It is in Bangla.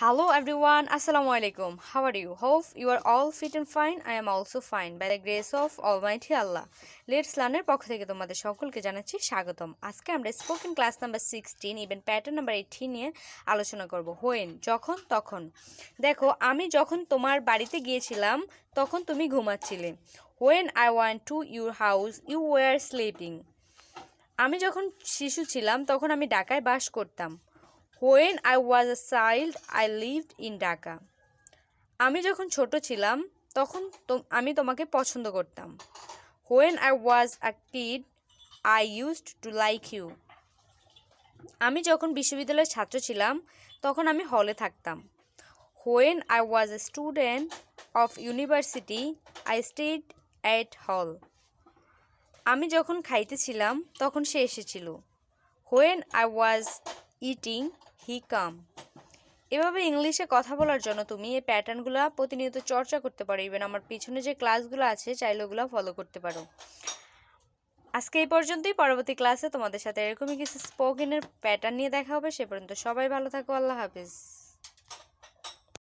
Hello everyone, Assalamu alaikum. How are you? Hope you are all fit and fine. I am also fine by the grace of Almighty Allah. Let's learn এর পক্ষ থেকে তোমাদের সকলকে জানাচ্ছি স্বাগতম। আজকে আমরা spoken class number 16 even pattern number 18 নিয়ে আলোচনা করব। হোয়েন যখন তখন। দেখো আমি যখন তোমার বাড়িতে গিয়েছিলাম তখন তুমি ঘুমাচ্ছিলে। When I went to your house you were sleeping. আমি যখন শিশু ছিলাম তখন আমি ঢাকায় বাস করতাম। When I was a child, I lived in Dhaka. আমি যখন ছোট ছিলাম তখন আমি তোমাকে পছন্দ করতাম। When I was a kid, I used to like you. আমি যখন বিশ্ববিদ্যালয়ের ছাত্র ছিলাম তখন আমি হলে থাকতাম। When I was a student of university, I stayed at hall. আমি যখন খাইতেছিলাম তখন সে এসেছিল। When I was eating, he came. এভাবে ইংলিশে কথা বলার জন্য তুমি এই প্যাটার্নগুলো প্রতিনিয়ত চর্চা করতে পারো। ইভেন আমার পিছনে যে ক্লাসগুলো আছে চাইলে ওগুলো ফলো করতে পারো। আজকে এই পর্যন্তই। পরবর্তী ক্লাসে তোমাদের সাথে এরকমই কিছু স্পোকেনের প্যাটার্ন নিয়ে দেখা হবে। সে পর্যন্ত সবাই ভালো থাকো। আল্লাহ হাফিজ।